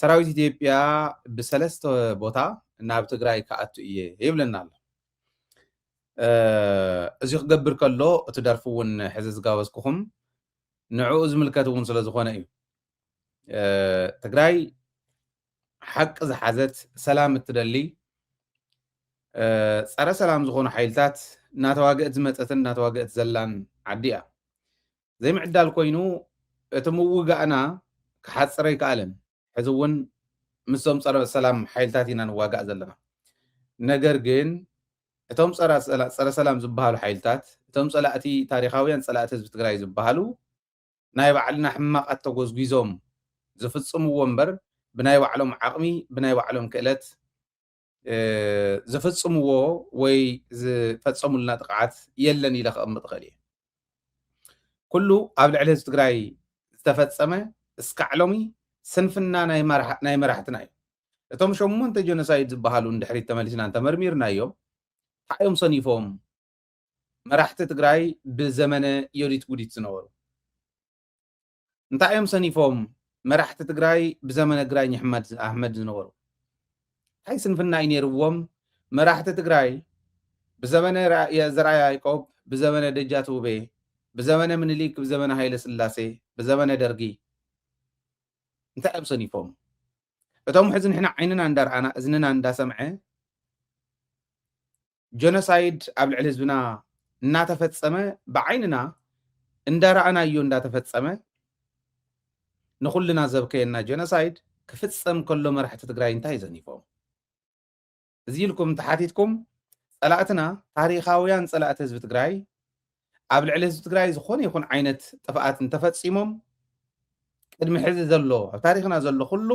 ሰራዊት ኢትዮጵያ ብሰለስተ ቦታ ናብ ትግራይ ከኣቱ እየ ይብለና ኣሎ እዚ ክገብር ከሎ እቲ ደርፊ እውን ሕዚ ዝጋበዝኩኹም ንዕኡ ዝምልከት እውን ስለ ዝኾነ እዩ ትግራይ ሓቂ ዝሓዘት ሰላም እትደሊ ፀረ ሰላም ዝኾኑ ሓይልታት እናተዋግአት ዝመፀትን እናተዋግአት ዘላን ዓዲ እያ ዘይምዕዳል ኮይኑ እቲ ምውጋእና ክሓፅረ ይከኣልን ሕዚ እውን ምስቶም ፀረ ሰላም ሓይልታት ኢና ንዋጋእ ዘለና ነገር ግን እቶም ፀረ ሰላም ዝበሃሉ ሓይልታት እቶም ፀላእቲ ታሪኻውያን ፀላእቲ ህዝቢ ትግራይ ዝበሃሉ ናይ ባዕልና ሕማቃት ተጎዝጊዞም ዝፍፅምዎ እምበር ብናይ ባዕሎም ዓቕሚ ብናይ ባዕሎም ክእለት ዝፍፅምዎ ወይ ዝፈፀሙልና ጥቅዓት የለን ኢለ ክቕምጥ ክእል እየ ኩሉ ኣብ ልዕሊ ህዝቢ ትግራይ ዝተፈፀመ እስካዕ ሎሚ ስንፍና ናይ መራሕትና እዩ እቶም 8 ጀኖሳይድ ዝበሃሉ እንድሕሪት ተመሊስና እንተመርሚርናዮም እንታይ እዮም ሰኒፎም መራሕቲ ትግራይ ብዘመነ ዮዲት ጉዲት ዝነበሩ እንታይ እዮም ሰኒፎም መራሕቲ ትግራይ ብዘመነ ግራኝ ኣሕመድ ዝነበሩ እንታይ ስንፍና እዩ ነይርዎም መራሕቲ ትግራይ ብዘመነ ዘርኣያ ያዕቆብ ብዘመነ ደጃቱ ውቤ ብዘመነ ምኒልክ ብዘመነ ሃይለ ስላሴ ብዘመነ ደርጊ እንታይ እዮም ሰኒፎም እቶም ሕዚ ንሕና ዓይንና እንዳርኣና እዝንና እንዳሰምዐ ጀኖሳይድ ኣብ ልዕሊ ህዝብና እናተፈፀመ ብዓይንና እንዳረኣናዮ እንዳተፈፀመ ንኩልና ዘብከየና ጀኖሳይድ ክፍፀም ከሎ መራሕቲ ትግራይ እንታይ ዘኒፎም እዚ ኢልኩም ተሓቲትኩም ፀላእትና ታሪኻውያን ፀላእቲ ህዝቢ ትግራይ ኣብ ልዕሊ ህዝቢ ትግራይ ዝኾነ ይኹን ዓይነት ጥፍኣት እንተፈፂሞም ቅድሚ ሕዚ ዘሎ ኣብ ታሪክና ዘሎ ኩሉ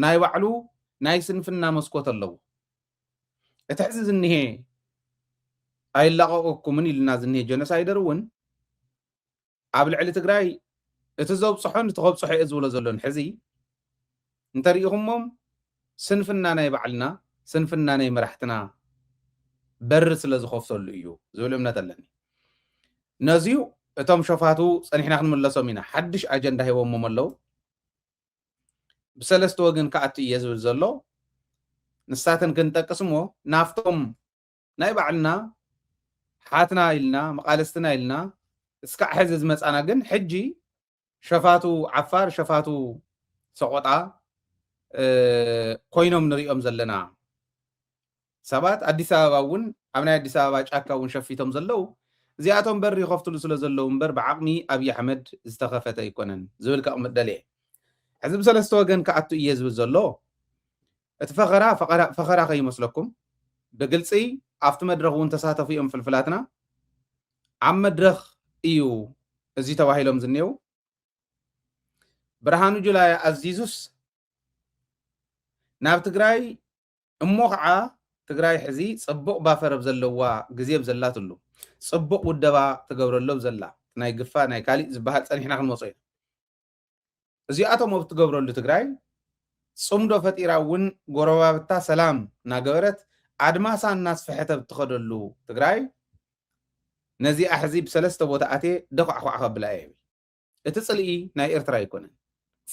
ናይ ባዕሉ ናይ ስንፍና መስኮት ኣለዎ እቲ ሕዚ ዝኒሄ ኣይላቀቀኩምን ኢልና ዝኒሄ ጀኖሳይደር እውን ኣብ ልዕሊ ትግራይ እቲ ዘብፅሖን እቲ ከብፅሖ እየ ዝብሎ ዘሎን ሕዚ እንተሪኢኹሞም ስንፍና ናይ ባዕልና ስንፍና ናይ መራሕትና በሪ ስለ ዝኸፍተሉ እዩ ዝብል እምነት ኣለኒ ነዚዩ እቶም ሸፋቱ ፀኒሕና ክንምለሶም ኢና ሓድሽ ኣጀንዳ ሂቦሞም ኣለው ብሰለስተ ወገን ከኣቱ እየ ዝብል ዘሎ ንሳተን ክንጠቅስ እሞ ናፍቶም ናይ ባዕልና ሓትና ኢልና መቃለስትና ኢልና እስካዕ ሕዚ ዝመፃና ግን ሕጂ ሸፋቱ ዓፋር ሸፋቱ ሰቆጣ ኮይኖም ንሪኦም ዘለና ሰባት ኣዲስ ኣበባ እውን ኣብ ናይ ኣዲስ ኣበባ ጫካ እውን ሸፊቶም ዘለው እዚኣቶም በሪ ይኸፍትሉ ስለ ዘለው እምበር ብዓቕሚ ኣብዪ ኣሕመድ ዝተኸፈተ ኣይኮነን ዝብል ከቕምጥ ደልየ ሕዚ ብሰለስተ ወገን ከኣቱ እየ ዝብል ዘሎ እቲ ፈኸራ ከይመስለኩም ብግልፂ ኣብቲ መድረኽ እውን ተሳተፉ እዮም ፍልፍላትና ኣብ መድረኽ እዩ እዚ ተባሂሎም ዝኔው ብርሃኑ ጁላ ኣዚዙስ ናብ ትግራይ እሞ ከዓ ትግራይ ሕዚ ፅቡቕ ባፈረብ ዘለዋ ግዜ ብዘላትሉ ፅቡቕ ውደባ ትገብረሎ ዘላ ናይ ግፋ ናይ ካሊእ ዝበሃል ፀኒሕና ክንመፆ ኢና እዚኣቶም ኣብ ትገብረሉ ትግራይ ፅምዶ ፈጢራ እውን ጎረባብታ ሰላም እናገበረት ኣድማሳ እናስፈሐተ ብትኸደሉ ትግራይ ነዚኣ ሕዚ ብሰለስተ ቦታ ኣትየ ደኳዕኳዕ ከብላ እየ እቲ ፅልኢ ናይ ኤርትራ ኣይኮነን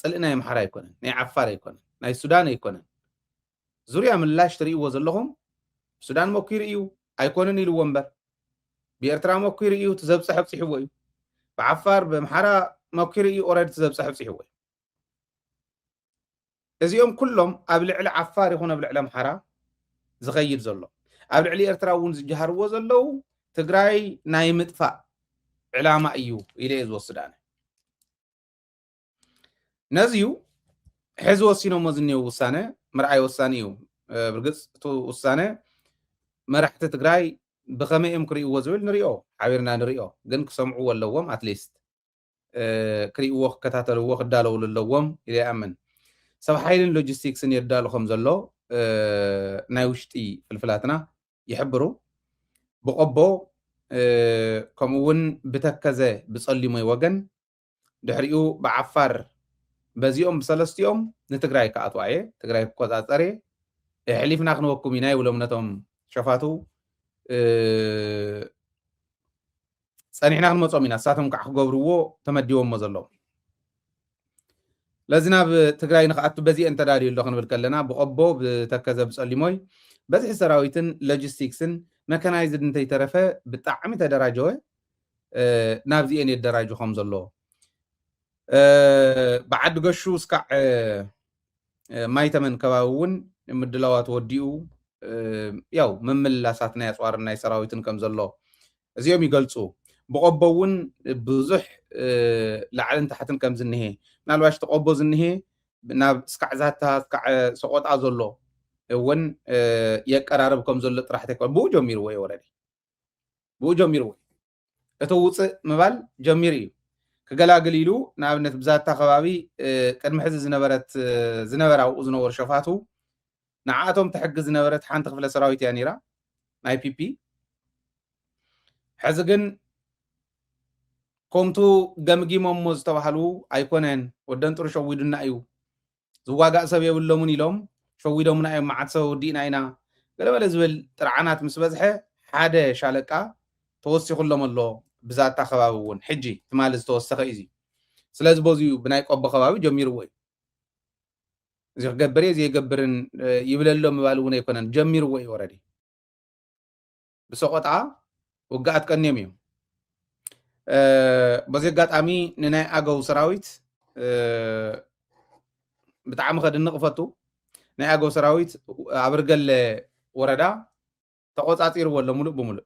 ፅልኢ ናይ ኣምሓራ ኣይኮነን ናይ ዓፋር ኣይኮነን ናይ ሱዳን ኣይኮነን ዙርያ ምላሽ ትርእይዎ ዘለኹም ሱዳን መኪሩ እዩ ኣይኮነን ኢልዎ እምበር ብኤርትራ መኪሩ እዩ ትዘብፅሐ ኣብፅሕዎ እዩ ብዓፋር ብኣምሓራ መኪሩ እዩ ኦረዲ ትዘብፅሐ ኣብፅሕዎ እዩ እዚኦም ኩሎም ኣብ ልዕሊ ዓፋር ይኹን ኣብ ልዕሊ ኣምሓራ ዝኸይድ ዘሎ ኣብ ልዕሊ ኤርትራ እውን ዝጀሃርዎ ዘለው ትግራይ ናይ ምጥፋእ ዕላማ እዩ ኢለ እየ ዝወስድ ኣነ ነዚዩ ሕዚ ወሲኖሞ ዝኒሄው ውሳነ ምርኣይ ወሳኒ እዩ ብርግፅ እቲ ውሳነ መራሕቲ ትግራይ ብኸመይ እዮም ክርእይዎ ዝብል ንሪኦ ሓቢርና ንሪኦ ግን ክሰምዕዎ ኣለዎም ኣትሊስት ክርእይዎ ክከታተልዎ ክዳለውሉ ኣለዎም ኢለ ይኣምን ሰብ ሓይልን ሎጂስቲክስን የዳሉ ከም ዘሎ ናይ ውሽጢ ፍልፍላትና ይሕብሩ ብቆቦ ከምኡ እውን ብተከዘ ብፀሊሞይ ወገን ድሕሪኡ ብዓፋር በዚኦም ብሰለስቲኦም ንትግራይ ከኣትዋ እየ ትግራይ ክቆፃፀር እየ ሕሊፍና ክንወኩም ኢና ይብሎም ነቶም ሸፋቱ ፀኒሕና ክንመፆም ኢና ንሳቶም ከዓ ክገብርዎ ተመዲቦሞ ዘለዉ لازنا بتግራይ ንኽኣቱ በዚ እንተዳልዩ ኣሎ ክንብል ከለና ብቆቦ ብተከዘ ብጸሊሞይ በዝሒ ሰራዊትን ሎጂስቲክስን መካናይዝድ እንተይተረፈ ብጣዕሚ ተደራጀወ ናብዚአን የደራጁ ከም ዘለዎ بعد قشو سكع مايتمن كباون مدلوات وديو ياو مملاساتنا يصوارنا يسراويتن كم زلو زيوم يقلصو بقبون بزح لعلن تحتن كم زنهي نالواش تقبو زنهي ناب سكع ذاتها سكع سقوط ازلو ون يقرارب كم زلو طرح تكون بو جمير وي ورادي بو جمير وي اتوص مبال جميري كجلاجل يلو نابنت بزات خبابي قدم حز زنبرة وزنور شفاتو نعاتهم تحجز زنبرة حان تخفل سراويت يانيرا اي بي بي حزقن كومتو جمجي مموز توحلو ايكونن ودن ترو شويدنا ايو زواقا سبيا باللومن يلوم شويدو من ايو معاتسو دينا اينا قال بلا زبل ترعانات مسبزحة حادة شالكا توصي كلهم الله بزات خبابون حجي تمالز توسخ ايزي سلاز بوزيو بناي قب خبابي جمير وي زي غبري زي غبرن يبللو مبالون يكونن جمير وي اوريدي بسقطا وقعت كنيميو بزي غاطامي نناي اغو سراويت بتعم خد نقفتو ناي اغو سراويت ابرغل وردا تقوصاطير ولا ملو بملو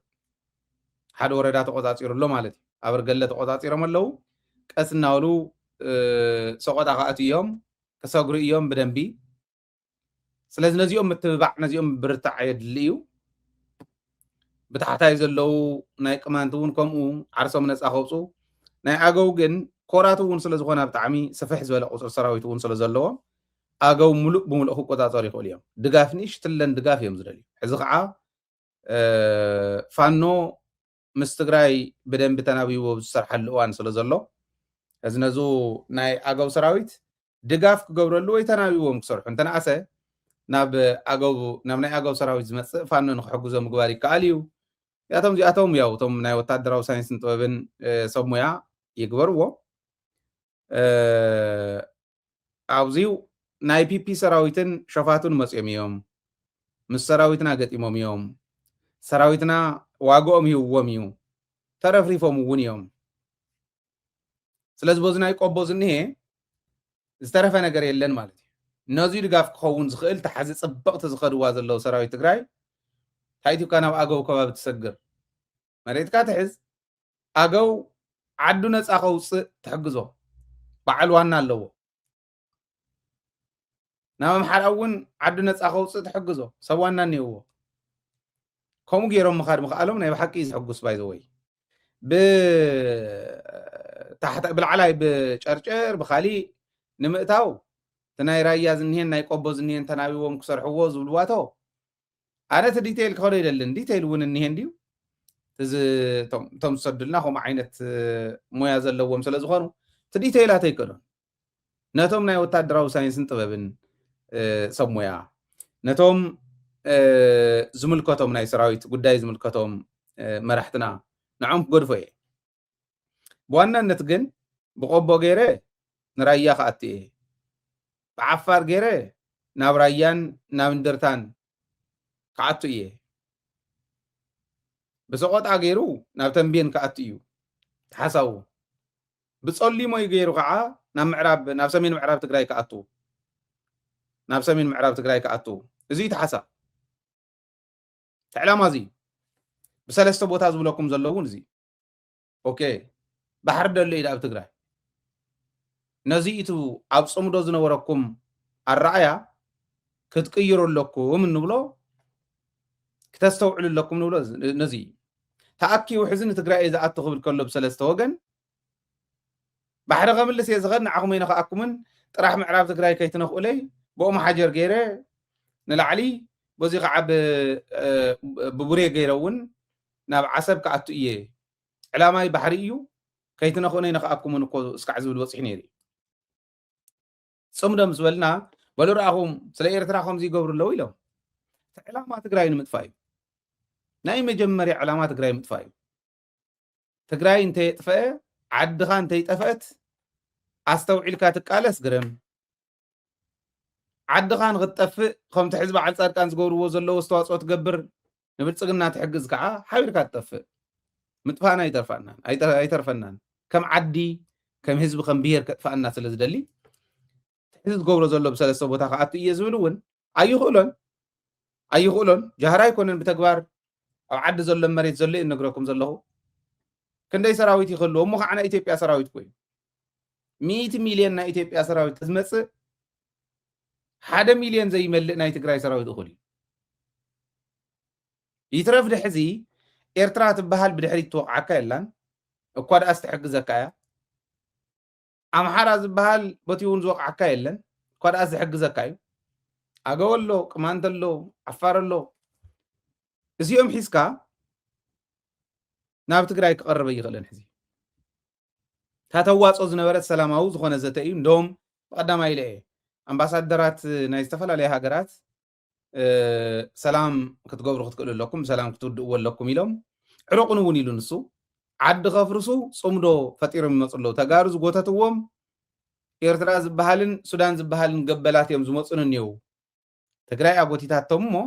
حد وردا تقوصاطير له مالتي ابرغل تقوصاطير ملو قسناولو سقطا قاتيوم كسغرو يوم بدنبي سلاز نزيوم متبع نزيوم برتع يدليو بتحتاي زلو ناي قمانتون كمو عرسوم نص اخوصو ناي اغو جن كوراتون سلازخونا بتعمي سفح زولا قصر سراويتون سلازلو اغو ملو بملو قطاطار يخول يوم دغافنيش تلن دغاف يوم زدلي حزي خا فانو مستغراي بدن بتنابيو بسرح الوان سلازلو ازنزو ناي اغو سراويت دغاف كغبرلو ويتنابيوم كسرح انت ناسه ناب اغو ناب ناي اغو سراويت زمص فانو نخحغزو مغباري كاليو ياتهم زياتهم ياو توم ناي وتادراو ساينسن طببن سمويا يغبرو اوزيو ناي بي بي سراويتن شفاتون مصيميوم مس سراويتنا غطيموم يوم سراويتنا واغوم يوم يو ترفريفوم ونيوم سلاز بوزناي قبوزني استرفا ነገር የለን ማለት እዩ ነዚ ድጋፍ ክኸውን ዝኽእል ተሓዚ ጽብቕቲ ዝኸድዋ ዘለው ሰራዊት ትግራይ ታይቱ ካናብ ኣገው ከባቢ ትሰግር መሬትካ ትሕዝ ኣገው ዓዱ ነፃ ከውፅእ ትሕግዞ በዓል ዋና ኣለዎ ናብ ኣምሓራ እውን ዓዱ ነፃ ከውፅእ ትሕግዞ ሰብ ዋና እኒአዎ ከምኡ ገይሮም ምኻድ ምኽኣሎም ናይ ብሓቂ ዝሕጉስ ባይዘወይ ብታሕተ ብላዕላይ ብጨርጨር ብኻሊእ ንምእታው تناي رايا زنهين ناي قبو زنهين تناويوم كسرحوو زبلواتو انا تديتيل كودو يدلن ديتيل ون النهين ديو تز توم صدلنا هم عينت مويا زلوم سلازخونو تديتيلات يكدو نتوم ناي وتادراو ساينسن طببن سمويا نتوم زملكتهم ناي سراويت غداي زملكتهم مرحتنا نعم غدفوي بوانነት ግን بقبو غيره نرايا خاتي بعفار غيره نابرايان نابندرتان كاتو ايه بسقط اغيرو نابتنبين كاتو يو حساو بصلي موي غيرو قعا ناب معراب ناب سمين معراب تግራይ كاتو ناب سمين معراب تግራይ كاتو ازي تحسا تعلما زي بسلسته ቦታ ዝብለኩም ዘለውን زي اوكي بحر دلو يدا تግራይ نزيتو اب صمدو زنوركم الرأيا كتقيروا لكم نبلو كتستوعلوا لكم نبلو نزي تاكي وحزن تግራይ اذا اتخبل كله بسلسته وغن بحر غملس يزغن عقمينا خاكمن طرح معراب تግራይ كيتنخولي بوم حجر غيره نلعلي بزي قعب ببوري غيرون ناب عصب كاتو ايه علاماي بحريو كيتنخوني نخاكمن كو اسكع زبل وصحنيري صمدم زبلنا بلو راهم سلا ኤርትራኹም ዝገብሩ ለው ኢሎም علامات تግራይ ንምጥፋይ ናይ መጀመርያ علامات تግራይ ምጥፋይ تግራይ እንተ ይጥፈአ ዓድኻ እንተ ይጠፈአት ኣስተውዒልካ ትቃለስ ግረም ዓድኻ ንኽትጠፍእ ከምቲ ሕዝቢ በዓል ጻድቃን ዝገብርዎ ዘለዉ ኣስተዋፅኦ ትገብር ንብልጽግና ትሕግዝ ከዓ ሓቢርካ ትጠፍእ ምጥፋእና ኣይተርፈናን ከም ዓዲ ከም ህዝቢ ከም ብሄር ከጥፋእና ስለ ዝደሊ ሕዚ ዝገብሮ ዘሎ ብሰለስተ ቦታ ከኣቱ እየ ዝብል እውን ኣይኽእሎን ጃህራ ኣይኮነን ብተግባር ኣብ ዓዲ ዘሎ መሬት ዘሎ እዩ ነግረኩም ዘለኹ ክንደይ ሰራዊት ይኽህልዎ እሞ ከዓ ናይ ኢትዮጵያ ሰራዊት ኮይኑ 100 ሚልዮን ናይ ኢትዮጵያ ሰራዊት ዝመፅእ 1 ሚልዮን ዘይመልእ ናይ ትግራይ ሰራዊት እኹል እዩ ይትረፍ ድሕዚ ኤርትራ ትበሃል ብድሕሪት ትወቕዓካ የላን እኳ ደኣ ዝተሕግዘካ እያ ኣምሓራ ዝበሃል በቲ እውን ዝወቕዓካ የለን እኳ ደኣ ዝሕግዘካ እዩ ኣገው ኣሎ ቅማንት ኣሎ ዓፋር ኣሎ እዚኦም ሒዝካ ናብ ትግራይ ክቐርበ ይኽእለን ሕዚ ታተዋፅኦ ዝነበረት ሰላማዊ ዝኾነ ዘተ እዩ እንደውም ብቐዳማይ ኢለ እየ ኣምባሳደራት ናይ ዝተፈላለየ ሃገራት ሰላም ክትገብሩ ክትክእሉ ኣለኩም ሰላም ክትውድእዎ ኣለኩም ኢሎም ዕሩቕን እውን ኢሉ ንሱ ዓዲ ከፍርሱ ፅምዶ ፈጢሮም ይመፁ ኣለዉ ተጋሩ ዝጎተትዎም ኤርትራ ዝበሃልን ሱዳን ዝበሃልን ገበላት እዮም ዝመፁን እኒአው ትግራይ ኣጎቲታቶም እሞ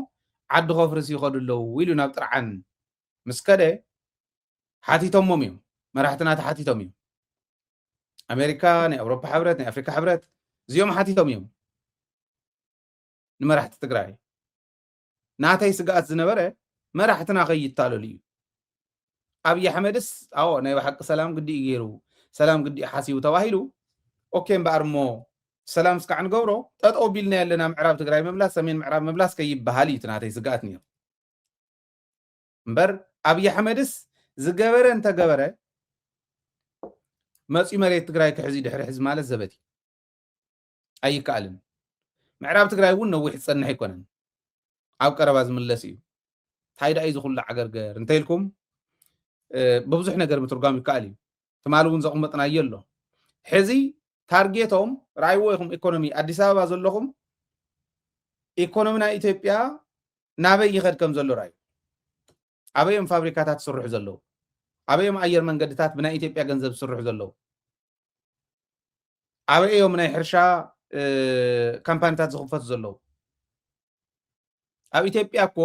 ዓዲ ከፍርሱ ይኸዱ ኣለዉ ኢሉ ናብ ጥርዓን ምስ ከደ ሓቲቶሞም እዮም መራሕትና ተሓቲቶም እዮም ኣሜሪካ ናይ ኣውሮፓ ሕብረት ናይ ኣፍሪካ ሕብረት እዚኦም ሓቲቶም እዮም ንመራሕቲ ትግራይ ናተይ ስጋኣት ዝነበረ መራሕትና ከይታለሉ እዩ ኣብይ ኣሕመድስ ኣዎ ናይ ባሓቂ ሰላም ግዲእ ገይሩ ሰላም ግዲእ ሓሲቡ ተባሂሉ ኦኬ እምበኣር እሞ ሰላም እስካዕ ንገብሮ ጠጠው ቢልና ያለና ምዕራብ ትግራይ መምላስ ሰሜን ምዕራብ መምላስ ከይበሃል እዩ ናተይ ስጋኣት ነይሩ እምበር ኣብይ ኣሕመድስ ዝገበረ እንተገበረ መፂኡ መሬት ትግራይ ክሕዚ ድሕሪ ሕዚ ማለት ዘበት እዩ ኣይከኣልን ምዕራብ ትግራይ እውን ነዊሕ ዝፀንሕ ኣይኮነን ኣብ ቀረባ ዝምለስ እዩ እንታይ ዳ እዩ ዝኩሉ ዓገርገር እንተኢልኩም ብብዙሕ ነገር ምትርጓም ይከኣል እዩ ትማል እውን ዘቕመጥናዮ ኣሎ ሕዚ ታርጌቶም ረኣይዎ ኢኹም ኢኮኖሚ ኣዲስ ኣበባ ዘለኹም ኢኮኖሚ ናይ ኢትዮጵያ ናበይ ይኸድ ከም ዘሎ ረኣዩ ኣበዮም ፋብሪካታት ዝስርሑ ዘለዉ ኣበዮም ኣየር መንገድታት ብናይ ኢትዮጵያ ገንዘብ ዝስርሑ ዘለዉ ኣበዮም ናይ ሕርሻ ካምፓኒታት ዝኽፈቱ ዘለዉ ኣብ ኢትዮጵያ እኮ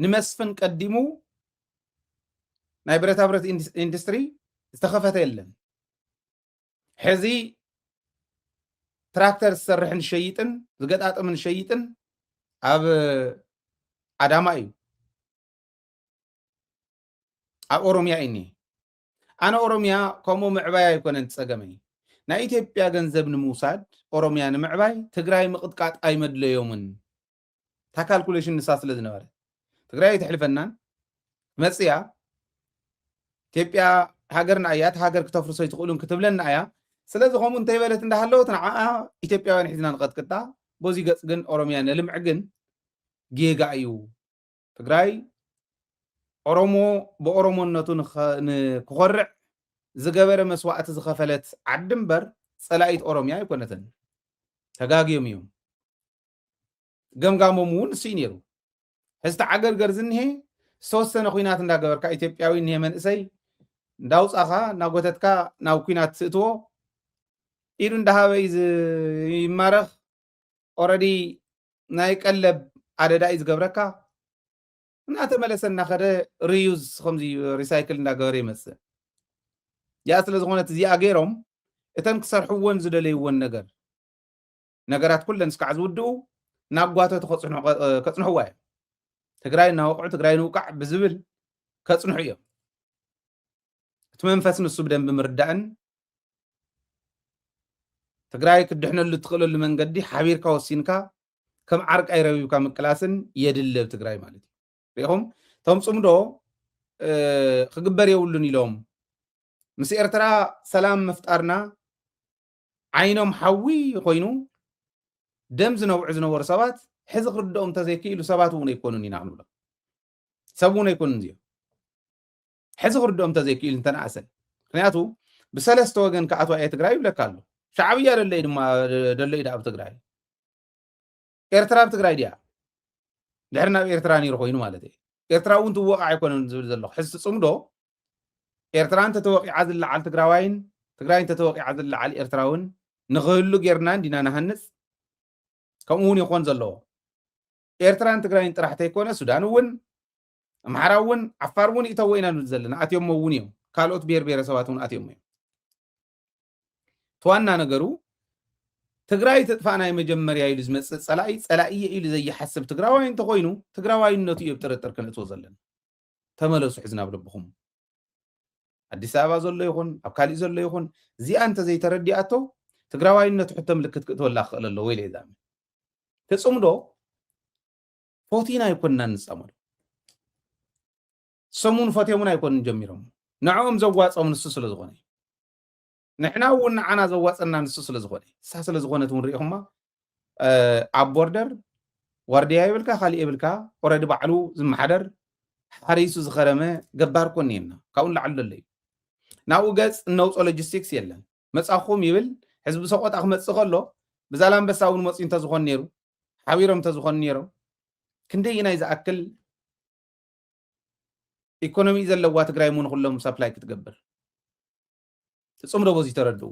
ንመስፍን ቀዲሙ ናይ ብረታ ብረት ኢንዱስትሪ ዝተኸፈተ የለን ሕዚ ትራክተር ዝሰርሕን ሸይጥን ዝገጣጥምን ሸይጥን ኣብ ኣዳማ እዩ ኣብ ኦሮምያ እኒ ኣነ ኦሮምያ ከምኡ ምዕባይ ኣይኮነን ትፀገመኝ ናይ ኢትዮጵያ ገንዘብ ንምውሳድ ኦሮምያ ንምዕባይ ትግራይ ምቕጥቃጥ ኣይመድለዮምን تا كالكوليشن نساس لازم نبره تقرأي تحلفنان مسيا تبيا هاجرنا آيات هاجر كتفر سوي تقولون كتب لنا آيات سلازم هم انتبه لت إنده هلو تنع إثيوبيا وين حزنا نقد كتا بوزي جن أوروميان لم عجن جيجا أيو تقرأي أورومو بأورومو نتون نكورع زجبر مسوات زخفلت عدمبر سلايت أوروميا يكونتن تجاجيوم يوم ገምጋሞ ሙን ሲኒሩ ህዝተ ዓገር ገርዝን ይሄ ሶስተ ኩናት እንዳገበርካ ኢትዮጵያዊ ነው መንእሰይ እንዳውጻኻ ናጎተትካ ናው ኩናት ትእትዎ ኢሉ እንዳሃበይ ይማረኽ ኦሬዲ ናይ ቀለብ አደዳይ ዝገብረካ እናተመለሰና ኸደ ሪዩዝ ከምዚ ሪሳይክል እንዳገበረ ይመስል ያ ስለ ዝኾነት እዚኣ ገይሮም እተን ክሰርሕዎን ዝደለይዎን ነገራት ኩለን እስካዕ ዝውድኡ ናጓተቱ ከጽንሕዋ እዮም ትግራይ ናውቅዑ ትግራይ ንውቃዕ ብዝብል ከጽንሑ እዮም እቲ መንፈስ ንሱ ብደንብ ምርዳእን ትግራይ ክድሕነሉ ትኽእለሉ መንገዲ ሓቢርካ ወሲንካ ከም ዓርቃይ ረቢብካ ምቅላስን የድልብ ትግራይ ማለት እዩ ሪኢኹም ቶም ጽምዶ ክግበር የብሉን ኢሎም ምስ ኤርትራ ሰላም መፍጣርና ዓይኖም ሓዊ ኮይኑ ደም ዝነውዕ ዝነበሩ ሰባት ሕዚ ክርድኦም ተዘይክኢሉ ሰባት እውን ኣይኮኑን ኢና ክንብሎ ሰብ እውን ኣይኮኑን እዚኦም ሕዚ ክርድኦም ተዘይክኢሉ እንተነኣሰ ምክንያቱ ብሰለስተ ወገን ከኣትዋ እየ ትግራይ ይብለካ ኣሎ ሻዕብያ ደለይ ድማ ደለይ ዳ ኣብ ትግራይ ኤርትራ ኣብ ትግራይ ድያ ድሕሪ ናብ ኤርትራ ነይሩ ኮይኑ ማለት እዩ ኤርትራ እውን ትወቃዕ ኣይኮነን ዝብል ዘለኹ ሕዚ ትፅምዶ ኤርትራ እንተተወቂዓ ዝለዓል ትግራዋይን ትግራይ እንተተወቂዓ ዝለዓል ኤርትራውን ንኽህሉ ጌርና እንዲና ንሃንፅ ከምኡውን ይኾን ዘለዎ ኤርትራን ትግራይን ጥራሕ ተይኮነ ሱዳን እውን ኣምሓራ እውን ዓፋር እውን ኢተዎ ኢና ንብል ዘለና ኣትዮም እውን እዮም ካልኦት ብሔር ብሔረሰባት እውን ኣትዮም እዮም ተዋና ነገሩ ትግራይ ተጥፋእ ናይ መጀመርያ ኢሉ ዝመፅእ ፀላእየ ኢሉ ዘይሓስብ ትግራዋይ እንተኮይኑ ትግራዋይነቱ እዩ ብጥርጥር ክንእትዎ ዘለና ተመለሱ ሕዝና ብልብኹም ኣዲስ ኣበባ ዘሎ ይኹን ኣብ ካሊእ ዘሎ ይኹን እዚኣ እንተ ዘይተረዲኣቶ ትግራዋይነቱ ሕቶ ምልክት ክእትወላ ክኽእል ኣሎ ወይ ለዛም ተፅምዶ ፎቲና ኣይኮንና ንፃመዶ ሰሙን ፈትየሙን ኣይኮንን ጀሚሮም ንዕኦም ዘዋፆም ንሱ ስለ ዝኾነ ንሕና እውን ንዓና ዘዋፀና ንሱ ስለ ዝኾነ እሳ ስለ ዝኾነት እውን ሪኢኹማ ኣብ ቦርደር ዋርድያ ይብልካ ካሊእ ይብልካ ኦረዲ ባዕሉ ዝመሓደር ሓሪሱ ዝኸረመ ገባር ኮን የና ካብኡ ላዕሉ ዘሎ እዩ ናብኡ ገፅ እነውፆ ሎጂስቲክስ የለን መፃኹም ይብል ሕዝቢ ሰቆጣ ክመፅእ ከሎ ብዛላንበሳ እውን መፅኡ እንተዝኾን ነይሩ ሓቢሮም እንተዝኾኑ ነይሮም ክንደይ ናይ ዝኣክል ኢኮኖሚ ዘለዋ ትግራይ ሙን ኩሎም ሰፕላይ ክትገብር ትፅምዶ በዚ ተረድኡ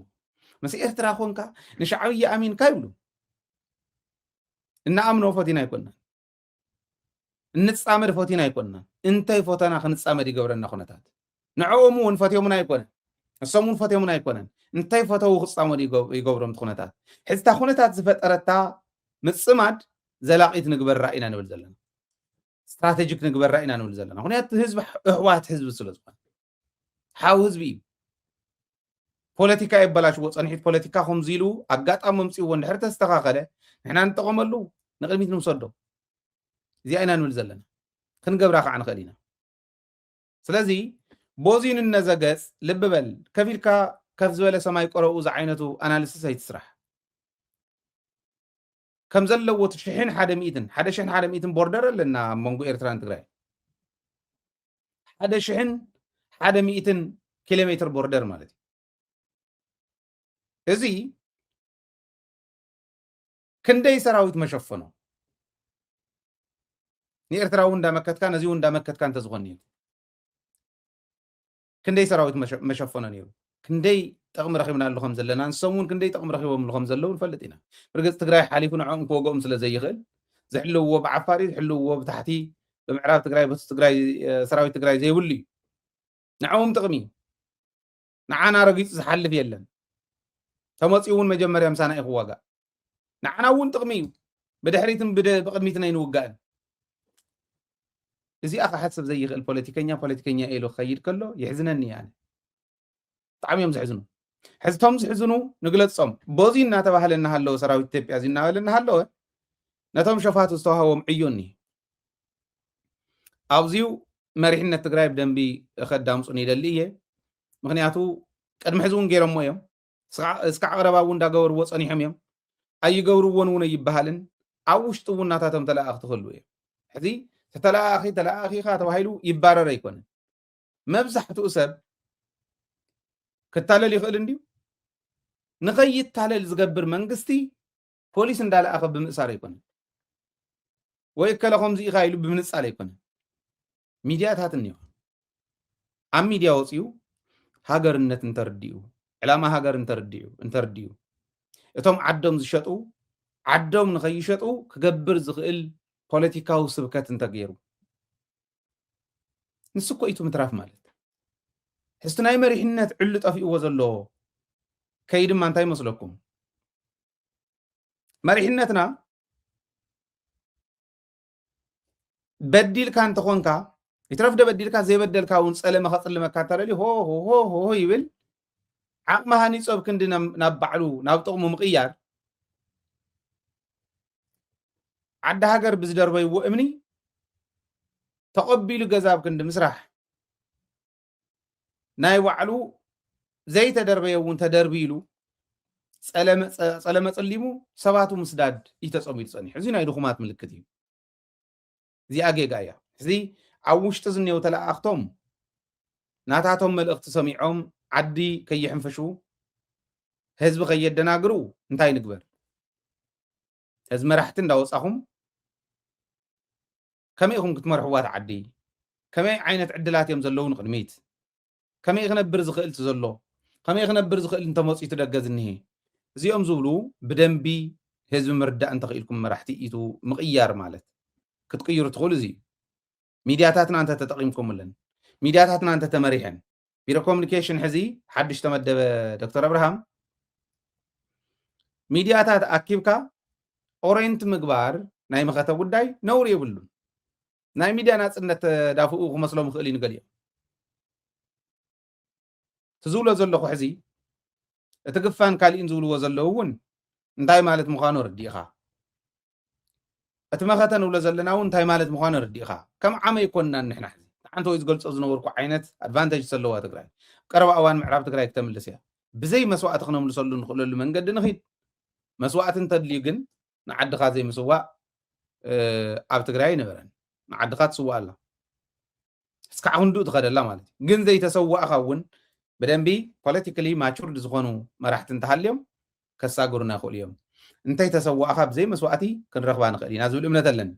ምስ ኤርትራ ኮንካ ንሻዕብያ ኣሚንካ ይብሉ እናኣምኖ ፈቲና ኣይኮንና እንፃመድ ፈቲና ኣይኮንና እንታይ ፎተና ክንፃመድ ይገብረና ኩነታት ንዕኦም እውን ፈትዮሙን ኣይኮነን ንሶም እውን ፈትዮሙን ኣይኮነን እንታይ ፈተው ክፃመዱ ይገብሮም ኩነታት ሕዝታ ኩነታት ዝፈጠረታ ምፅማድ ዘላቂት ንግበራ ኢና ንብል ዘለና ስትራቴጂክ ንግበራ ኢና ንብል ዘለና ምክንያቱ ህዝቢ እሕዋት ህዝቢ ስለ ዝኾነ ሓው ህዝቢ እዩ ፖለቲካ ይበላሽዎ ፀኒሒት ፖለቲካ ከምዚ ኢሉ ኣጋጣሚ መምፅእዎ እንድሕር ተስተኻኸለ ንሕና ንጠቐመሉ ንቅድሚት ንውሰዶ እዚኣ ኢና ንብል ዘለና ክንገብራ ከዓ ንኽእል ኢና ስለዚ ቦዚን እነዘገፅ ልቢ በል ከፊልካ ከፍ ዝበለ ሰማይ ቆረኡ ዝዓይነቱ ኣናሊሲስ ኣይትስራሕ ከም ዘለዎ 1,100 ቦርደር ኣለና መንጎ ኤርትራን ትግራይ 1,100 ኪሎ ሜትር ቦርደር ማለት እዩ እዚ ክንደይ ሰራዊት መሸፈኖ ንኤርትራ እውን እንዳመከትካ ነዚ እውን እንዳመከትካ እንተዝኾን እዩ ክንደይ ሰራዊት መሸፈኖ ነይሩ ክንደይ ጠቕሚ ረኺብና ኣሎ ከም ዘለና ንሶም እውን ክንደይ ጠቕሚ ረኺቦም ከም ዘለዉ ንፈልጥ ኢና ብርግፅ ትግራይ ሓሊፉ ንዕኦም ክወግኦም ስለ ዘይኽእል ዝሕልውዎ ብዓፋር ዝሕልውዎ ብታሕቲ ብምዕራብ ትግራይ በቲ ትግራይ ሰራዊት ትግራይ ዘይብሉ እዩ ንዕኦም ጥቕሚ ንዓና ረጊፁ ዝሓልፍ የለን ተመፂኡ እውን መጀመርያ ምሳና ይኽዋጋእ ንዓና እውን ጥቕሚ እዩ ብድሕሪትን ብቅድሚትን ኣይንውጋእን እዚኣ ክሓስብ ዘይኽእል ፖለቲከኛ ኢሉ ክኸይድ ከሎ ይሕዝነኒ ኣነ ብጣዕሚ እዮም ዝሕዝኑ ሕዝቶም ዝሕዝኑ ንግለፆም ቦዚ እናተባህለ እናሃለወ ሰራዊት ኢትዮጵያ እዚ እናበለ እናሃለወ ነቶም ሸፋቱ ዝተዋሃቦም ዕዮኒ ኣብዚኡ መሪሕነት ትግራይ ብደንቢ ከዳምፁን ይደሊ እየ ምክንያቱ ቅድሚ ሕዚ እውን ገይሮሞ እዮም እስካዕ ቀረባ እውን እንዳገበርዎ ፀኒሖም እዮም ኣይገብርዎን እውን ኣይበሃልን ኣብ ውሽጢ እውን ናታቶም ተለኣኽቲ ክህሉ እዮም ሕዚ ተለኣኺኻ ተባሂሉ ይባረር ኣይኮነን መብዛሕትኡ ሰብ ክታለል ይኽእል እንድዩ ንኸይታለል ዝገብር መንግስቲ ፖሊስ እንዳለኣኸ ብምእሳር ኣይኮነን ወይ ከለ ከምዚ ኢኻ ኢሉ ብምንፃል ኣይኮነን ሚድያታት እኒኦ ኣብ ሚድያ ወፂኡ ሃገርነት እንተርዲኡ ዕላማ ሃገር እንተርዲኡ እቶም ዓዶም ዝሸጡ ዓዶም ንኸይሸጡ ክገብር ዝኽእል ፖለቲካዊ ስብከት እንተገይሩ ንሱ እኮ ኢቱ ምትራፍ ማለት ሕዝቲ ናይ መሪሕነት ዕሉ ጠፊእዎ ዘሎ ከይድ ድማ እንታይ መስለኩም መሪሕነትና በዲልካ እንተኾንካ ይትረፍደ በዲልካ ዘይበደልካ እውን ፀለመ ከፅልመካ እንተለሊ ሆ ይብል ዓቕሚ ሃኒፆ ክንዲ ናብ ባዕሉ ናብ ጥቕሙ ምቕያር ዓዲ ሃገር ብዝደርበይዎ እምኒ ተቐቢሉ ገዛ ኣብ ክንዲ ምስራሕ ናይ ባዕሉ ዘይተደርበየ እውን ተደርቢሉ ፀለመ ፀሊሙ ሰባቱ ምስዳድ ይተፀሚዱ ፀኒሑ እዚ ናይ ድኹማት ምልክት እዩ እዚኣ ጌጋ እያ እዚ ኣብ ውሽጢ ዝኔው ተለኣኽቶም ናታቶም መልእኽቲ ሰሚዖም ዓዲ ከይሕንፈሹ ህዝቢ ከየደናግሩ እንታይ ንግበር እዚ መራሕቲ እንዳወፃኹም ከመይ ኢኹም ክትመርሕዋ ዓዲ ከመይ ዓይነት ዕድላት እዮም ዘለዉ ንቅድሚት ከመይ ክነብር ዝኽእል ዘሎ ከመይ ክነብር ዝኽእል እንተመፂኡ ደገ ዝኒሄ እዚኦም ዝብሉ ብደንቢ ህዝቢ ምርዳእ እንተኽኢልኩም መራሕቲ ኢቱ ምቕያር ማለት ክትቅይሩ ትኽእሉ እዚ ሚድያታትና እንተ ተጠቒምኩምለን ሚድያታትና እንተ ተመሪሐን ቢሮ ኮሚኒኬሽን ሕዚ ሓድሽ ተመደበ ዶክተር አብርሃም ሚድያታት ኣኪብካ ኦሬንት ምግባር ናይ መኸተ ጉዳይ ነውር የብሉን ናይ ሚድያ ናፅነት ዳፍኡ ክመስሎም ክእል እዩ ንገሊኦም ትዝብሎ ዘለኹ ሕዚ እቲ ግፋን ካልእን ዝብልዎ ዘለዉ እውን እንታይ ማለት ምዃኑ ርዲእኻ እቲ መኸተ ንብሎ ዘለና እውን እንታይ ማለት ምዃኑ ርዲእኻ ከም ዓመይ ይኮንናን ንሕና ሕዚ ንሓንቲ ወይ ዝገልፆ ዝነበርኩ ዓይነት ኣድቫንቴጅ ዘለዋ ትግራይ ቀረባ እዋን ምዕራብ ትግራይ ክተምልስ እያ ብዘይ መስዋዕቲ ክነምልሰሉ ንኽእለሉ መንገዲ ንኽድ መስዋዕቲ እንተድልዩ ግን ንዓድኻ ዘይምስዋዕ ኣብ ትግራይ ይነበረን ንዓድኻ ትስዋዕ ኣላ እስካዕ ክንዱእ ትኸደላ ማለት እዩ ግን ዘይተሰዋእኻ እውን ብደንቢ ፖለቲካሊ ማቹርድ ዝኾኑ መራሕቲ እንተሃልዮም ከሳግሩና ይኽእሉ እዮም እንተይ ተሰዋእኻ ብዘይ መስዋዕቲ ክንረኽባ ንኽእል ኢና ዝብል እምነት ኣለኒ